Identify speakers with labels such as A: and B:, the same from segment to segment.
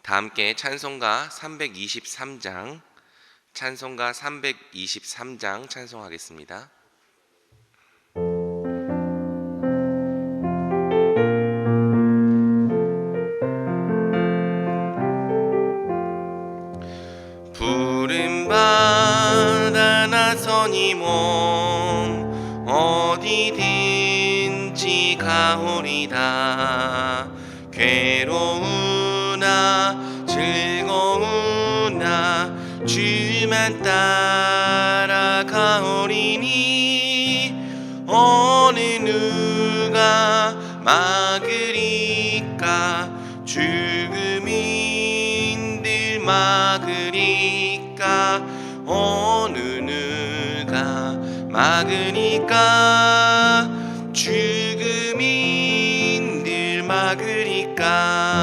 A: 다 함께 찬송가 323장 찬송하겠습니다. 푸른 바다 나서니 몸 어디든지 가오리다. 괴로우나 즐거우나 주만 따라가오리니 어느 누가 막으리까. 죽음인들 막으리까. 어느 누가 막으리까. 죽음인들 막으리까.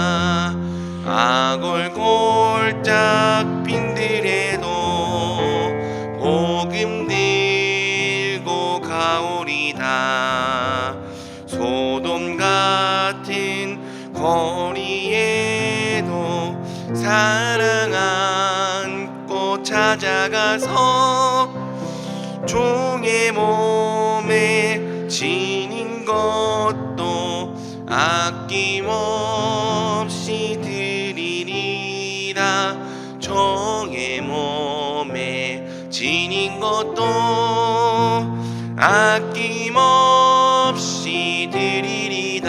A: 아골골짝 빈들에도 복음 들고 가오리다. 소돔 같은 거리에도 사랑 안고 찾아가서 종의 몸에 지닌 것도 아낌없이 드리리라. 종의 몸에 지닌 것도 아낌없이 드리리다.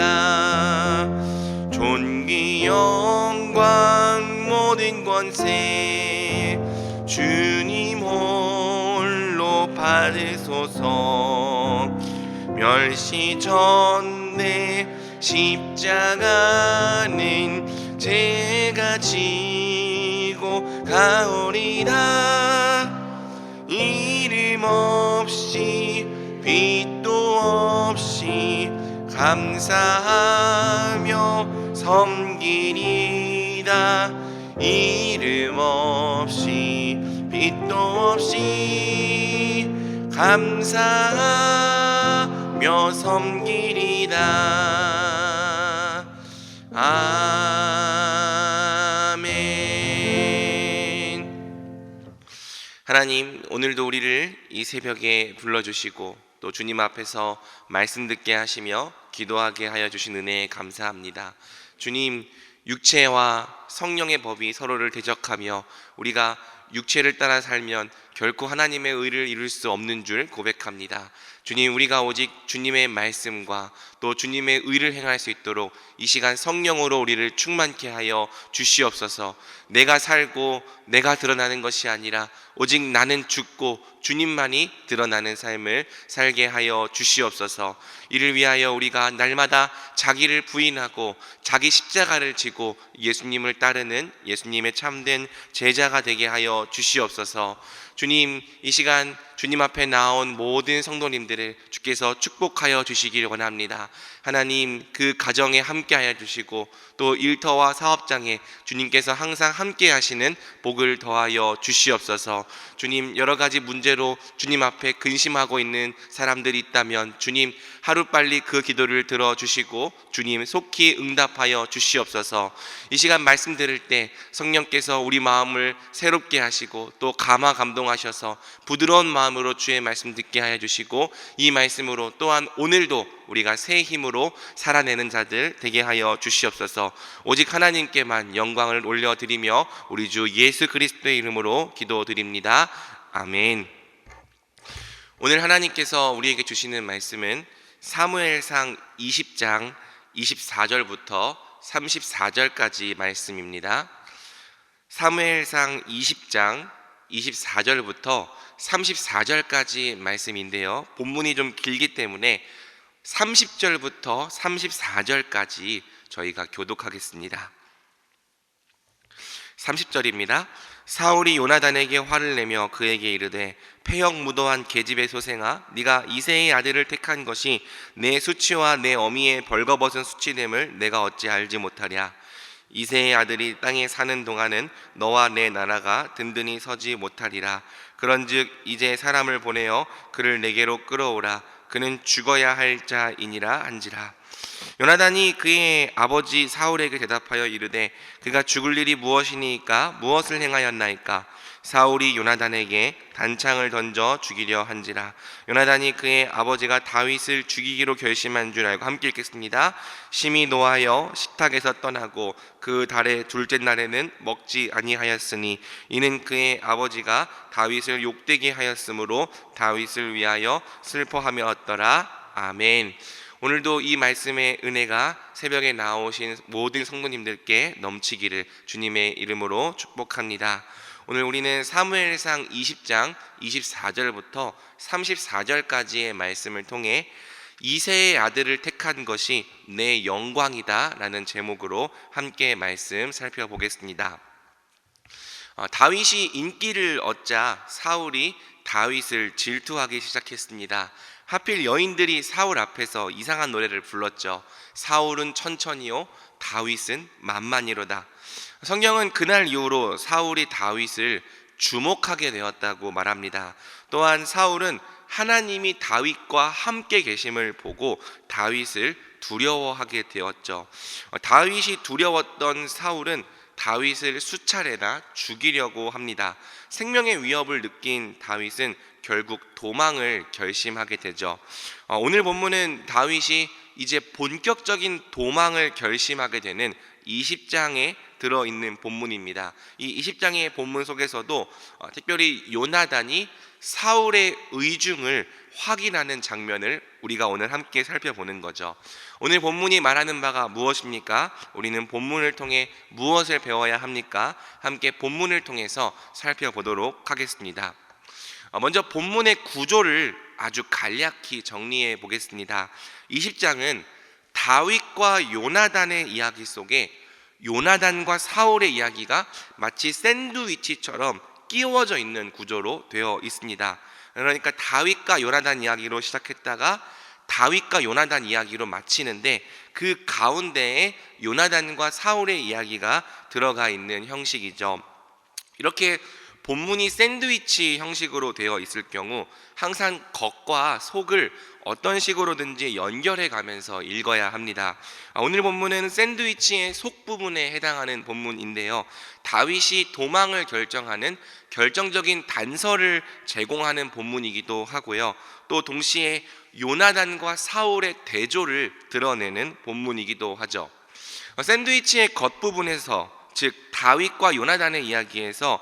A: 존귀 영광 모든 권세 주님 홀로 받으소서. 멸시 전대 십자가는 제가 지고 가오리다. 이름 없이 빛도 없이 감사하며 섬기리다. 이름 없이 빛도 없이 감사하며 섬기리다. 아멘. 하나님, 오늘도 우리를 이 새벽에 불러주시고 또 주님 앞에서 말씀 듣게 하시며 기도하게 하여 주신 은혜에 감사합니다. 주님, 육체와 성령의 법이 서로를 대적하며 우리가 육체를 따라 살면 결코 하나님의 의를 이룰 수 없는 줄 고백합니다. 주님, 우리가 오직 주님의 말씀과 또 주님의 의를 행할 수 있도록 이 시간 성령으로 우리를 충만케 하여 주시옵소서. 내가 살고 내가 드러나는 것이 아니라 오직 나는 죽고 주님만이 드러나는 삶을 살게 하여 주시옵소서. 이를 위하여 우리가 날마다 자기를 부인하고 자기 십자가를 지고 예수님을 따르는 예수님의 참된 제자가 되게 하여 주시옵소서. 주님, 이 시간 주님 앞에 나온 모든 성도님들을 주께서 축복하여 주시길 원합니다. 하나님, 그 가정에 함께하여 주시고 또 일터와 사업장에 주님께서 항상 함께 하시는 복을 더하여 주시옵소서. 주님, 여러 가지 문제로 주님 앞에 근심하고 있는 사람들이 있다면 주님, 하루빨리 그 기도를 들어주시고 주님 속히 응답하여 주시옵소서. 이 시간 말씀 들을 때 성령께서 우리 마음을 새롭게 하시고 또 감동하셔서 부드러운 마음으로 주의 말씀 듣게 하여 주시고 이 말씀으로 또한 오늘도 우리가 새 힘으로 살아내는 자들 되게 하여 주시옵소서. 오직 하나님께만 영광을 올려드리며 우리 주 예수 그리스도의 이름으로 기도드립니다. 아멘. 오늘 하나님께서 우리에게 주시는 말씀은 사무엘상 20장 24절부터 34절까지 말씀입니다. 사무엘상 20장 24절부터 34절까지 말씀인데요, 본문이 좀 길기 때문에 30절부터 34절까지 저희가 교독하겠습니다. 30절입니다. 사울이 요나단에게 화를 내며 그에게 이르되 폐역무도한 계집의 소생아, 네가 이새의 아들을 택한 것이 내 수치와 내 어미의 벌거벗은 수치됨을 내가 어찌 알지 못하랴. 이새의 아들이 땅에 사는 동안은 너와 내 나라가 든든히 서지 못하리라. 그런즉 이제 사람을 보내어 그를 내게로 끌어오라. 그는 죽어야 할 자이니라 한지라. 요나단이 그의 아버지 사울에게 대답하여 이르되 그가 죽을 일이 무엇이니까 무엇을 행하였나이까? 사울이 요나단에게 단창을 던져 죽이려 한지라. 요나단이 그의 아버지가 다윗을 죽이기로 결심한 줄 알고 함께 읽겠습니다. 심히 노하여 식탁에서 떠나고 그 달의 둘째 날에는 먹지 아니하였으니 이는 그의 아버지가 다윗을 욕되게 하였으므로 다윗을 위하여 슬퍼하며었더라. 아멘. 오늘도 이 말씀의 은혜가 새벽에 나오신 모든 성도님들께 넘치기를 주님의 이름으로 축복합니다. 오늘 우리는 사무엘상 20장 24절부터 34절까지의 말씀을 통해 이새의 아들을 택한 것이 내 영광이다 라는 제목으로 함께 말씀 살펴보겠습니다. 다윗이 인기를 얻자 사울이 다윗을 질투하기 시작했습니다. 하필 여인들이 사울 앞에서 이상한 노래를 불렀죠. 사울은 천천히요, 다윗은 만만히로다. 성경은 그날 이후로 사울이 다윗을 주목하게 되었다고 말합니다. 또한 사울은 하나님이 다윗과 함께 계심을 보고 다윗을 두려워하게 되었죠. 다윗이 두려웠던 사울은 다윗을 수차례나 죽이려고 합니다. 생명의 위협을 느낀 다윗은 결국 도망을 결심하게 되죠. 오늘 본문은 다윗이 이제 본격적인 도망을 결심하게 되는 20장에 들어있는 본문입니다. 이 20장의 본문 속에서도 특별히 요나단이 사울의 의중을 확인하는 장면을 우리가 오늘 함께 살펴보는 거죠. 오늘 본문이 말하는 바가 무엇입니까? 우리는 본문을 통해 무엇을 배워야 합니까? 함께 본문을 통해서 살펴보도록 하겠습니다. 먼저 본문의 구조를 아주 간략히 정리해 보겠습니다. 20장은 다윗과 요나단의 이야기 속에 요나단과 사울의 이야기가 마치 샌드위치처럼 끼워져 있는 구조로 되어 있습니다. 그러니까 다윗과 요나단 이야기로 시작했다가 다윗과 요나단 이야기로 마치는데 그 가운데에 요나단과 사울의 이야기가 들어가 있는 형식이죠. 이렇게 본문이 샌드위치 형식으로 되어 있을 경우 항상 겉과 속을 어떤 식으로든지 연결해 가면서 읽어야 합니다. 오늘 본문은 샌드위치의 속 부분에 해당하는 본문인데요. 다윗이 도망을 결정하는 결정적인 단서를 제공하는 본문이기도 하고요. 또 동시에 요나단과 사울의 대조를 드러내는 본문이기도 하죠. 샌드위치의 겉부분에서 즉 다윗과 요나단의 이야기에서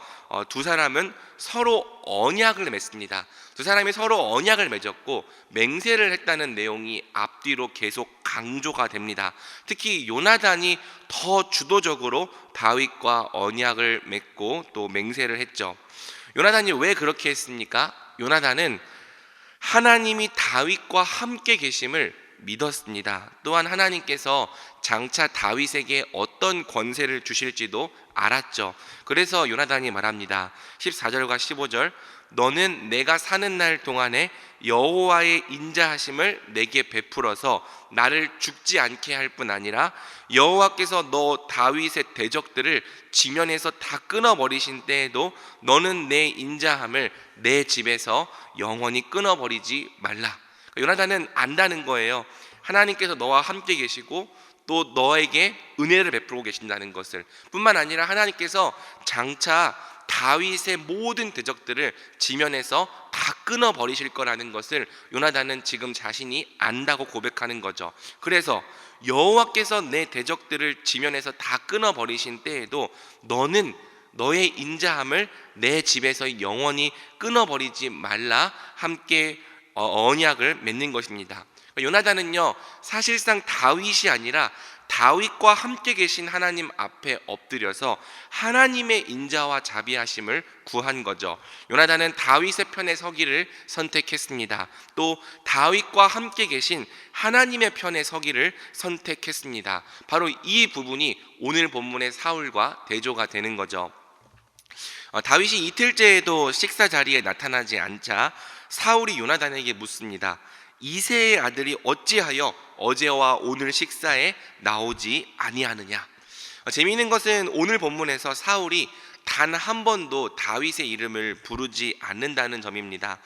A: 두 사람은 서로 언약을 맺습니다. 두 사람이 서로 언약을 맺었고 맹세를 했다는 내용이 앞뒤로 계속 강조가 됩니다. 특히 요나단이 더 주도적으로 다윗과 언약을 맺고 또 맹세를 했죠. 요나단이 왜 그렇게 했습니까? 요나단은 하나님이 다윗과 함께 계심을 믿었습니다. 또한 하나님께서 장차 다윗에게 어떤 권세를 주실지도 알았죠. 그래서 요나단이 말합니다. 14절과 15절 너는 내가 사는 날 동안에 여호와의 인자하심을 내게 베풀어서 나를 죽지 않게 할 뿐 아니라 여호와께서 너 다윗의 대적들을 지면에서 다 끊어버리신 때에도 너는 내 인자함을 내 집에서 영원히 끊어버리지 말라. 요나단은 안다는 거예요. 하나님께서 너와 함께 계시고 또 너에게 은혜를 베풀고 계신다는 것을, 뿐만 아니라 하나님께서 장차 다윗의 모든 대적들을 지면에서 다 끊어버리실 거라는 것을 요나단은 지금 자신이 안다고 고백하는 거죠. 그래서 여호와께서 내 대적들을 지면에서 다 끊어버리신 때에도 너는 너의 인자함을 내 집에서 영원히 끊어버리지 말라, 함께 언약을 맺는 것입니다. 요나단은요, 사실상 다윗이 아니라 다윗과 함께 계신 하나님 앞에 엎드려서 하나님의 인자와 자비하심을 구한 거죠. 요나단은 다윗의 편에 서기를 선택했습니다. 또 다윗과 함께 계신 하나님의 편에 서기를 선택했습니다. 바로 이 부분이 오늘 본문의 사울과 대조가 되는 거죠. 다윗이 이틀째에도 식사 자리에 나타나지 않자 사울이 요나단에게 묻습니다. 이새의 아들이 어찌하여 어제와 오늘 식사에 나오지 아니하느냐? 재미있는 것은 오늘 본문에서 사울이 단 한 번도 다윗의 이름을 부르지 않는다는 점입니다.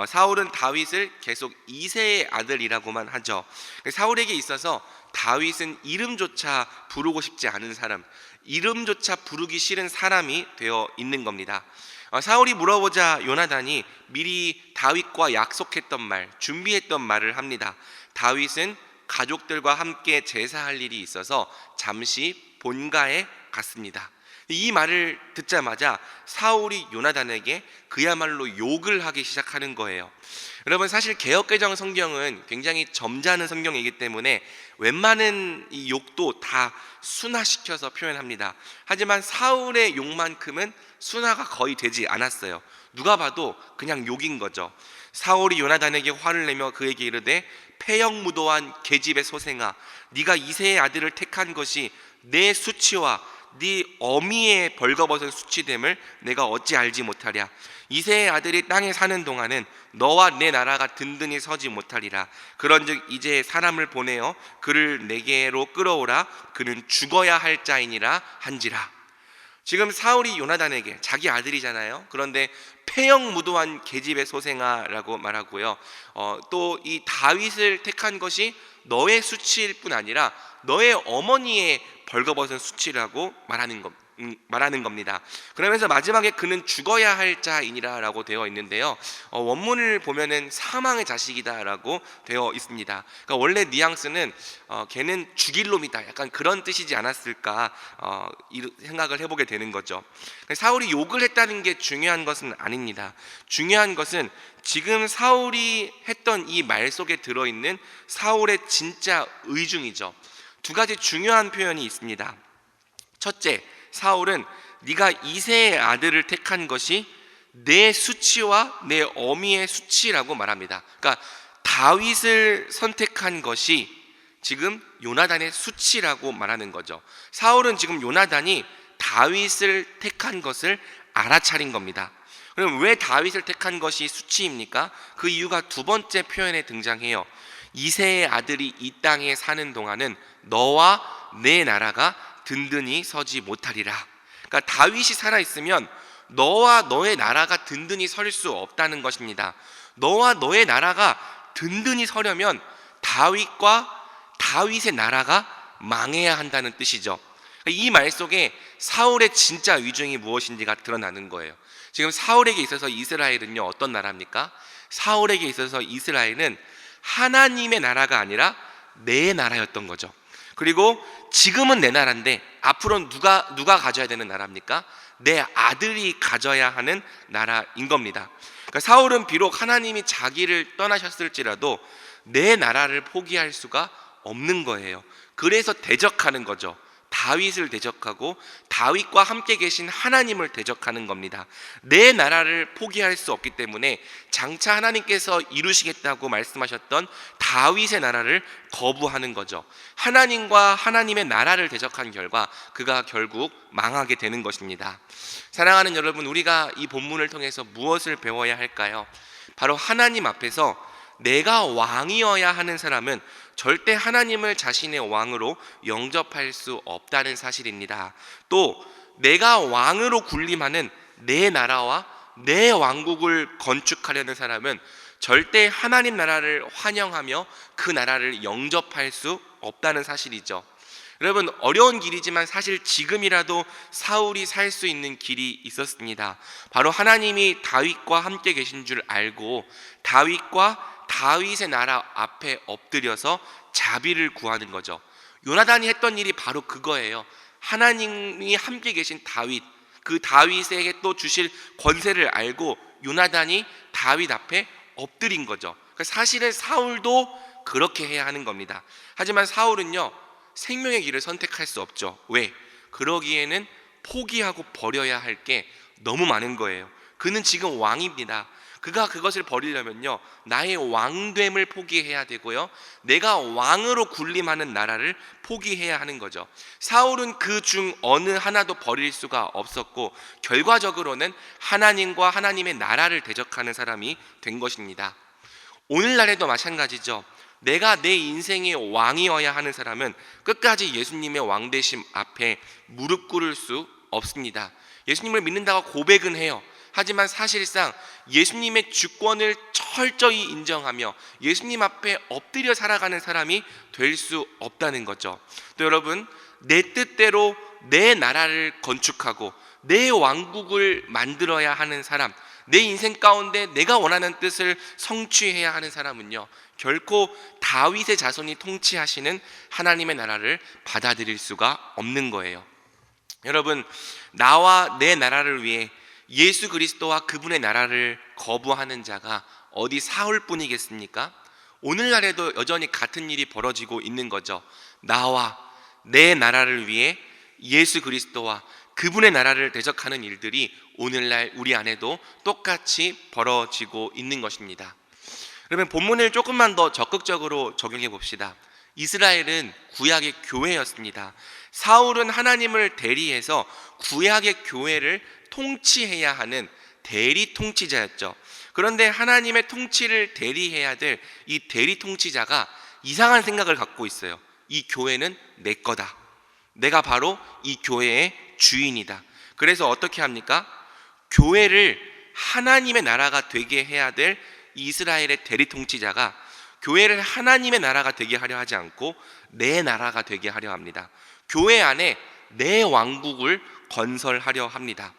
A: 사울은 다윗을 계속 이새의 아들이라고만 하죠. 사울에게 있어서 다윗은 이름조차 부르고 싶지 않은 사람, 이름조차 부르기 싫은 사람이 되어 있는 겁니다. 사울이 물어보자 요나단이 미리 다윗과 약속했던 말, 준비했던 말을 합니다. 다윗은 가족들과 함께 제사할 일이 있어서 잠시 본가에 갔습니다. 이 말을 듣자마자 사울이 요나단에게 그야말로 욕을 하기 시작하는 거예요. 여러분, 사실 개역개정 성경은 굉장히 점잖은 성경이기 때문에 웬만한 이 욕도 다 순화시켜서 표현합니다. 하지만 사울의 욕만큼은 순화가 거의 되지 않았어요. 누가 봐도 그냥 욕인 거죠. 사울이 요나단에게 화를 내며 그에게 이르되 패역무도한 계집의 소생아, 네가 이새의 아들을 택한 것이 내 수치와 네 어미의 벌거벗은 수치됨을 내가 어찌 알지 못하랴. 이새의 아들이 땅에 사는 동안은 너와 내 나라가 든든히 서지 못하리라. 그런즉 이제 사람을 보내어 그를 내게로 끌어오라. 그는 죽어야 할 자이니라 한지라. 지금 사울이 요나단에게, 자기 아들이잖아요. 그런데 패역무도한 계집의 소생아라고 말하고요. 또 이 다윗을 택한 것이 너의 수치일 뿐 아니라 너의 어머니의 벌거벗은 수치라고 말하는 겁니다. 그러면서 마지막에 그는 죽어야 할 자이니라 라고 되어 있는데요, 원문을 보면은 사망의 자식이다 라고 되어 있습니다. 그러니까 원래 뉘앙스는 걔는 죽일 놈이다, 약간 그런 뜻이지 않았을까 생각을 해보게 되는 거죠. 사울이 욕을 했다는 게 중요한 것은 아닙니다. 중요한 것은 지금 사울이 했던 이 말 속에 들어있는 사울의 진짜 의중이죠. 두 가지 중요한 표현이 있습니다. 첫째, 사울은 네가 이새의 아들을 택한 것이 내 수치와 내 어미의 수치라고 말합니다. 그러니까 다윗을 선택한 것이 지금 요나단의 수치라고 말하는 거죠. 사울은 지금 요나단이 다윗을 택한 것을 알아차린 겁니다. 그럼 왜 다윗을 택한 것이 수치입니까? 그 이유가 두 번째 표현에 등장해요. 이새의 아들이 이 땅에 사는 동안은 너와 내 나라가 든든히 서지 못하리라. 그러니까 다윗이 살아있으면 너와 너의 나라가 든든히 설 수 없다는 것입니다. 너와 너의 나라가 든든히 서려면 다윗과 다윗의 나라가 망해야 한다는 뜻이죠. 이 말 속에 사울의 진짜 의중이 무엇인지가 드러나는 거예요. 지금 사울에게 있어서 이스라엘은요, 어떤 나라입니까? 사울에게 있어서 이스라엘은 하나님의 나라가 아니라 내 나라였던 거죠. 그리고 지금은 내 나라인데 앞으로는 누가 가져야 되는 나라입니까? 내 아들이 가져야 하는 나라인 겁니다. 그러니까 사울은 비록 하나님이 자기를 떠나셨을지라도 내 나라를 포기할 수가 없는 거예요. 그래서 대적하는 거죠. 다윗을 대적하고 다윗과 함께 계신 하나님을 대적하는 겁니다. 내 나라를 포기할 수 없기 때문에 장차 하나님께서 이루시겠다고 말씀하셨던 다윗의 나라를 거부하는 거죠. 하나님과 하나님의 나라를 대적한 결과 그가 결국 망하게 되는 것입니다. 사랑하는 여러분, 우리가 이 본문을 통해서 무엇을 배워야 할까요? 바로 하나님 앞에서 내가 왕이어야 하는 사람은 절대 하나님을 자신의 왕으로 영접할 수 없다는 사실입니다. 또 내가 왕으로 군림하는 내 나라와 내 왕국을 건축하려는 사람은 절대 하나님 나라를 환영하며 그 나라를 영접할 수 없다는 사실이죠. 여러분, 어려운 길이지만 사실 지금이라도 사울이 살 수 있는 길이 있었습니다. 바로 하나님이 다윗과 함께 계신 줄 알고 다윗과 다윗의 나라 앞에 엎드려서 자비를 구하는 거죠. 요나단이 했던 일이 바로 그거예요. 하나님이 함께 계신 다윗, 그 다윗에게 또 주실 권세를 알고 요나단이 다윗 앞에 엎드린 거죠. 그러니까 사실은 사울도 그렇게 해야 하는 겁니다. 하지만 사울은요, 생명의 길을 선택할 수 없죠. 왜? 그러기에는 포기하고 버려야 할 게 너무 많은 거예요. 그는 지금 왕입니다. 그가 그것을 버리려면요, 나의 왕됨을 포기해야 되고요, 내가 왕으로 군림하는 나라를 포기해야 하는 거죠. 사울은 그 중 어느 하나도 버릴 수가 없었고 결과적으로는 하나님과 하나님의 나라를 대적하는 사람이 된 것입니다. 오늘날에도 마찬가지죠. 내가 내 인생의 왕이어야 하는 사람은 끝까지 예수님의 왕되심 앞에 무릎 꿇을 수 없습니다. 예수님을 믿는다고 고백은 해요. 하지만 사실상 예수님의 주권을 철저히 인정하며 예수님 앞에 엎드려 살아가는 사람이 될 수 없다는 거죠. 또 여러분, 내 뜻대로 내 나라를 건축하고 내 왕국을 만들어야 하는 사람, 내 인생 가운데 내가 원하는 뜻을 성취해야 하는 사람은요, 결코 다윗의 자손이 통치하시는 하나님의 나라를 받아들일 수가 없는 거예요. 여러분, 나와 내 나라를 위해 예수 그리스도와 그분의 나라를 거부하는 자가 어디 사울뿐이겠습니까? 오늘날에도 여전히 같은 일이 벌어지고 있는 거죠. 나와 내 나라를 위해 예수 그리스도와 그분의 나라를 대적하는 일들이 오늘날 우리 안에도 똑같이 벌어지고 있는 것입니다. 그러면 본문을 조금만 더 적극적으로 적용해 봅시다. 이스라엘은 구약의 교회였습니다. 사울은 하나님을 대리해서 구약의 교회를 통치해야 하는 대리 통치자였죠. 그런데 하나님의 통치를 대리해야 될 이 대리 통치자가 이상한 생각을 갖고 있어요. 이 교회는 내 거다. 내가 바로 이 교회의 주인이다. 그래서 어떻게 합니까? 교회를 하나님의 나라가 되게 해야 될 이스라엘의 대리 통치자가 교회를 하나님의 나라가 되게 하려 하지 않고 내 나라가 되게 하려 합니다. 교회 안에 내 왕국을 건설하려 합니다.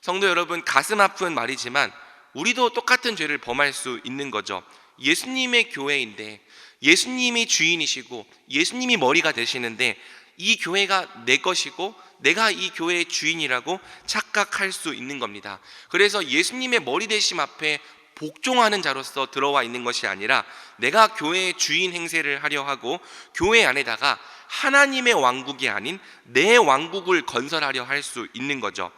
A: 성도 여러분, 가슴 아픈 말이지만 우리도 똑같은 죄를 범할 수 있는 거죠. 예수님의 교회인데, 예수님이 주인이시고 예수님이 머리가 되시는데 이 교회가 내 것이고 내가 이 교회의 주인이라고 착각할 수 있는 겁니다. 그래서 예수님의 머리 되심 앞에 복종하는 자로서 들어와 있는 것이 아니라 내가 교회의 주인 행세를 하려 하고 교회 안에다가 하나님의 왕국이 아닌 내 왕국을 건설하려 할 수 있는 거죠.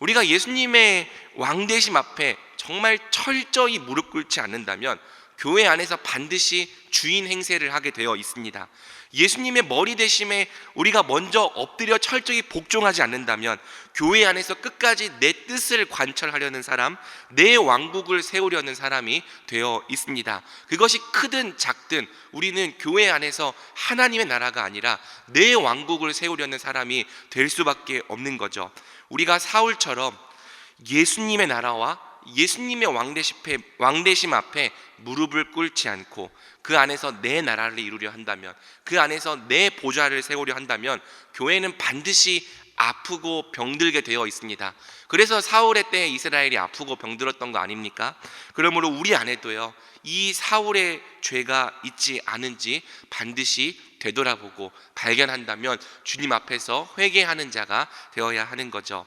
A: 우리가 예수님의 왕되심 앞에 정말 철저히 무릎 꿇지 않는다면 교회 안에서 반드시 주인 행세를 하게 되어 있습니다. 예수님의 머리 되심에 우리가 먼저 엎드려 철저히 복종하지 않는다면 교회 안에서 끝까지 내 뜻을 관철하려는 사람, 내 왕국을 세우려는 사람이 되어 있습니다. 그것이 크든 작든 우리는 교회 안에서 하나님의 나라가 아니라 내 왕국을 세우려는 사람이 될 수밖에 없는 거죠. 우리가 사울처럼 예수님의 나라와 예수님의 왕되심 앞에 무릎을 꿇지 않고 그 안에서 내 나라를 이루려 한다면, 그 안에서 내 보좌를 세우려 한다면 교회는 반드시 아프고 병들게 되어 있습니다. 그래서 사울의 때에 이스라엘이 아프고 병들었던 거 아닙니까? 그러므로 우리 안에도요, 이 사울의 죄가 있지 않은지 반드시 되돌아보고 발견한다면 주님 앞에서 회개하는 자가 되어야 하는 거죠.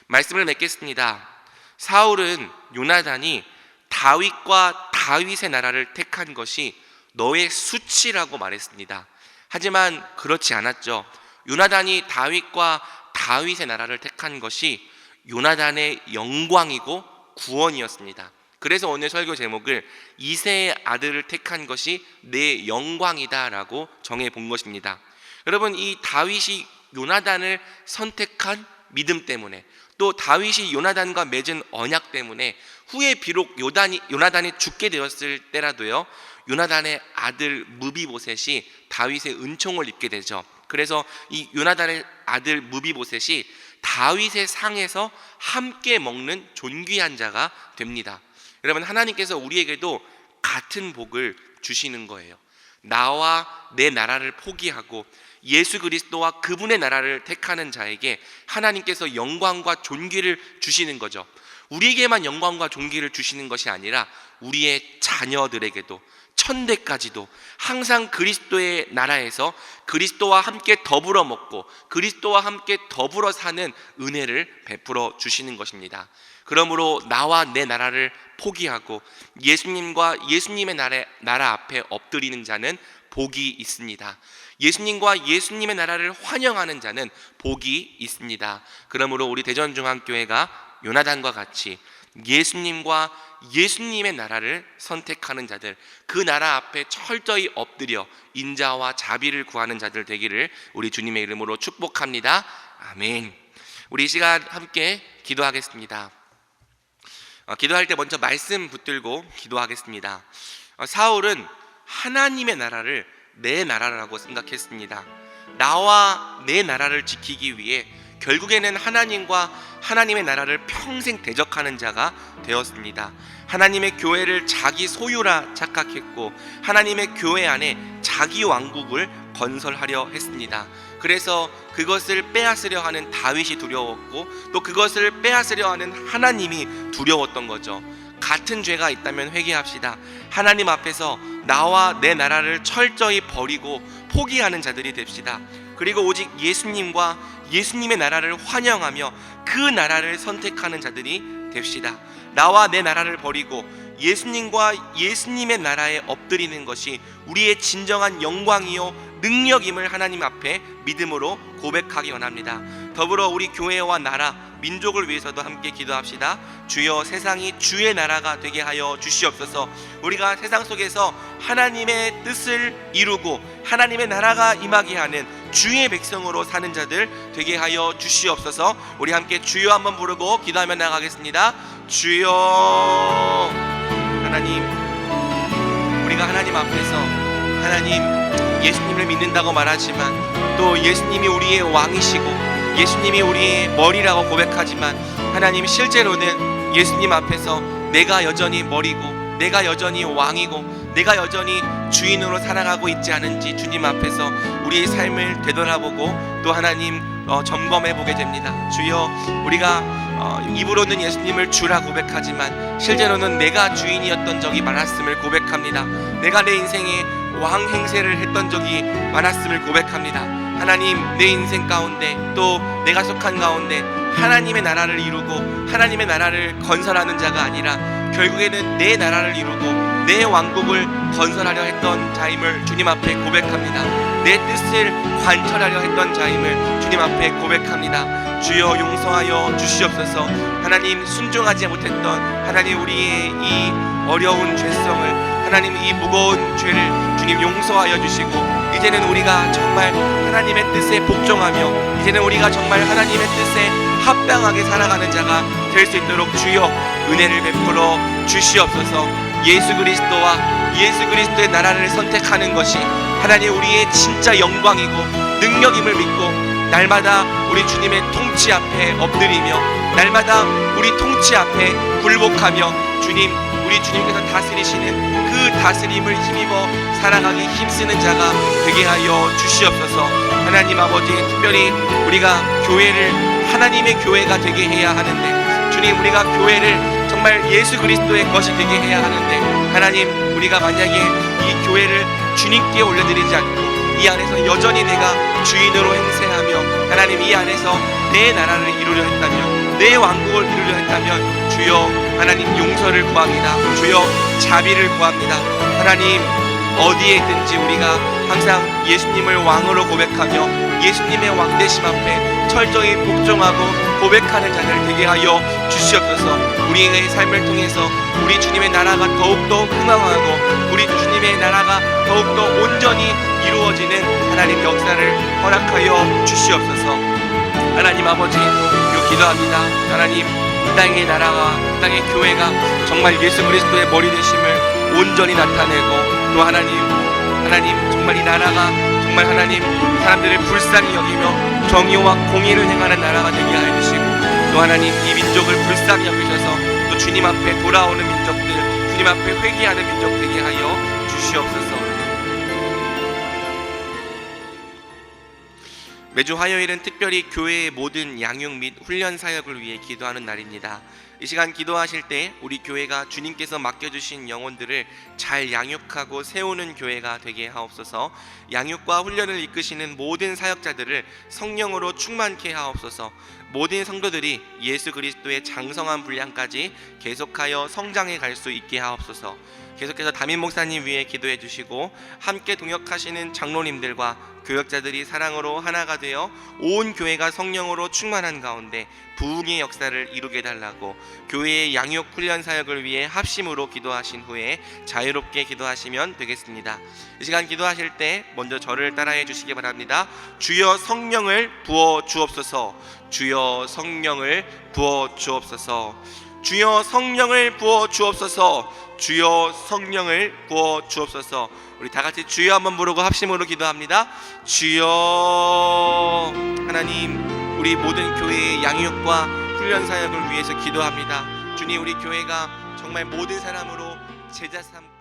A: 말씀을 맺겠습니다. 사울은 요나단이 다윗과 다윗의 나라를 택한 것이 너의 수치라고 말했습니다. 하지만 그렇지 않았죠. 요나단이 다윗과 다윗의 나라를 택한 것이 요나단의 영광이고 구원이었습니다. 그래서 오늘 설교 제목을 이새의 아들을 택한 것이 내 영광이다 라고 정해 본 것입니다. 여러분, 이 다윗이 요나단을 선택한 믿음 때문에, 또 다윗이 요나단과 맺은 언약 때문에 후에 비록 요나단이 죽게 되었을 때라도요, 요나단의 아들 무비보셋이 다윗의 은총을 입게 되죠. 그래서 이 요나단의 아들 무비보셋이 다윗의 상에서 함께 먹는 존귀한 자가 됩니다. 여러분, 하나님께서 우리에게도 같은 복을 주시는 거예요. 나와 내 나라를 포기하고 예수 그리스도와 그분의 나라를 택하는 자에게 하나님께서 영광과 존귀를 주시는 거죠. 우리에게만 영광과 존귀를 주시는 것이 아니라 우리의 자녀들에게도, 천대까지도 항상 그리스도의 나라에서 그리스도와 함께 더불어 먹고 그리스도와 함께 더불어 사는 은혜를 베풀어 주시는 것입니다. 그러므로 나와 내 나라를 포기하고 예수님과 예수님의 나라 앞에 엎드리는 자는 복이 있습니다. 예수님과 예수님의 나라를 환영하는 자는 복이 있습니다. 그러므로 우리 대전중앙교회가 요나단과 같이 예수님과 예수님의 나라를 선택하는 자들, 그 나라 앞에 철저히 엎드려 인자와 자비를 구하는 자들 되기를 우리 주님의 이름으로 축복합니다. 아멘. 우리 이 시간 함께 기도하겠습니다. 기도할 때 먼저 말씀 붙들고 기도하겠습니다. 사울은 하나님의 나라를 내 나라라고 생각했습니다. 나와 내 나라를 지키기 위해 결국에는 하나님과 하나님의 나라를 평생 대적하는 자가 되었습니다. 하나님의 교회를 자기 소유라 착각했고 하나님의 교회 안에 자기 왕국을 건설하려 했습니다. 그래서 그것을 빼앗으려 하는 다윗이 두려웠고 또 그것을 빼앗으려 하는 하나님이 두려웠던 거죠. 같은 죄가 있다면 회개합시다. 하나님 앞에서 나와 내 나라를 철저히 버리고 포기하는 자들이 됩시다. 그리고 오직 예수님과 예수님의 나라를 환영하며 그 나라를 선택하는 자들이 됩시다. 나와 내 나라를 버리고 예수님과 예수님의 나라에 엎드리는 것이 우리의 진정한 영광이요 능력임을 하나님 앞에 믿음으로 고백하기 원합니다. 더불어 우리 교회와 나라, 민족을 위해서도 함께 기도합시다. 주여, 세상이 주의 나라가 되게 하여 주시옵소서. 우리가 세상 속에서 하나님의 뜻을 이루고 하나님의 나라가 임하게 하는 주의 백성으로 사는 자들 되게 하여 주시옵소서. 우리 함께 주여 한번 부르고 기도하며 나가겠습니다. 주여. 하나님, 우리가 하나님 앞에서 하나님 예수님을 믿는다고 말하지만 또 예수님이 우리의 왕이시고 예수님이 우리의 머리라고 고백하지만 하나님 실제로는 예수님 앞에서 내가 여전히 머리고 내가 여전히 왕이고 내가 여전히 주인으로 살아가고 있지 않은지 주님 앞에서 우리의 삶을 되돌아보고 또 하나님 점검해 보게 됩니다. 주여, 우리가 입으로는 예수님을 주라 고백하지만 실제로는 내가 주인이었던 적이 많았음을 고백합니다. 내가 내 인생에 왕 행세를 했던 적이 많았음을 고백합니다. 하나님, 내 인생 가운데 또 내가 속한 가운데 하나님의 나라를 이루고 하나님의 나라를 건설하는 자가 아니라 결국에는 내 나라를 이루고 내 왕국을 건설하려 했던 자임을 주님 앞에 고백합니다. 내 뜻을 관철하려 했던 자임을 주님 앞에 고백합니다. 주여, 용서하여 주시옵소서. 하나님, 순종하지 못했던 하나님 우리의 이 어려운 죄성을 하나님 이 무거운 죄를 주님 용서하여 주시고 이제는 우리가 정말 하나님의 뜻에 복종하며 이제는 우리가 정말 하나님의 뜻에 합당하게 살아가는 자가 될 수 있도록 주여 은혜를 베풀어 주시옵소서. 예수 그리스도와 예수 그리스도의 나라를 선택하는 것이 하나님 우리의 진짜 영광이고 능력임을 믿고 날마다 우리 주님의 통치 앞에 엎드리며 날마다 우리 통치 앞에 굴복하며 주님, 우리 주님께서 다스리시는 그 다스림을 힘입어 살아가기 힘쓰는 자가 되게 하여 주시옵소서. 하나님 아버지, 특별히 우리가 교회를 하나님의 교회가 되게 해야 하는데 주님, 우리가 교회를 정말 예수 그리스도의 것이 되게 해야 하는데 하나님, 우리가 만약에 이 교회를 주님께 올려드리지 않고 이 안에서 여전히 내가 주인으로 행세하며 하나님 이 안에서 내 나라를 이루려 했다면 내 왕국을 이루려 했다면 주여 하나님 용서를 구합니다. 주여 자비를 구합니다. 하나님 어디에 있든지 우리가 항상 예수님을 왕으로 고백하며 예수님의 왕되심 앞에 철저히 복종하고 고백하는 자들 되게 하여 주시옵소서. 우리의 삶을 통해서 우리 주님의 나라가 더욱더 흥왕하고 우리 주님의 나라가 더욱더 온전히 이루어지는 하나님 역사를 허락하여 주시옵소서. 하나님 아버지, 기도합니다. 하나님, 이 땅의 나라와 이 땅의 교회가 정말 예수 그리스도의 머리 되심을 온전히 나타내고 또 하나님 정말 이 나라가 정말 하나님 사람들을 불쌍히 여기며 정의와 공의를 행하는 나라가 되게 하여 주시고 또 하나님 이 민족을 불쌍히 여기셔서 또 주님 앞에 돌아오는 민족들, 주님 앞에 회개하는 민족 되게 하여 주시옵소서. 매주 화요일은 특별히 교회의 모든 양육 및 훈련 사역을 위해 기도하는 날입니다. 이 시간 기도하실 때 우리 교회가 주님께서 맡겨주신 영혼들을 잘 양육하고 세우는 교회가 되게 하옵소서. 양육과 훈련을 이끄시는 모든 사역자들을 성령으로 충만케 하옵소서. 모든 성도들이 예수 그리스도의 장성한 분량까지 계속하여 성장해 갈 수 있게 하옵소서. 계속해서 담임 목사님 위해 기도해 주시고 함께 동역하시는 장로님들과 교역자들이 사랑으로 하나가 되어 온 교회가 성령으로 충만한 가운데 부흥의 역사를 이루게 달라고 교회의 양육 훈련 사역을 위해 합심으로 기도하신 후에 자유롭게 기도하시면 되겠습니다. 이 시간 기도하실 때 먼저 저를 따라해 주시기 바랍니다. 주여 성령을 부어 주옵소서. 주여 성령을 부어 주옵소서. 주여 성령을 부어 주옵소서. 주여 성령을 부어 주옵소서. 우리 다 같이 주여 한번 부르고 합심으로 기도합니다. 주여. 하나님, 우리 모든 교회의 양육과 훈련 사역을 위해서 기도합니다. 주님, 우리 교회가 정말 모든 사람으로 제자 삼고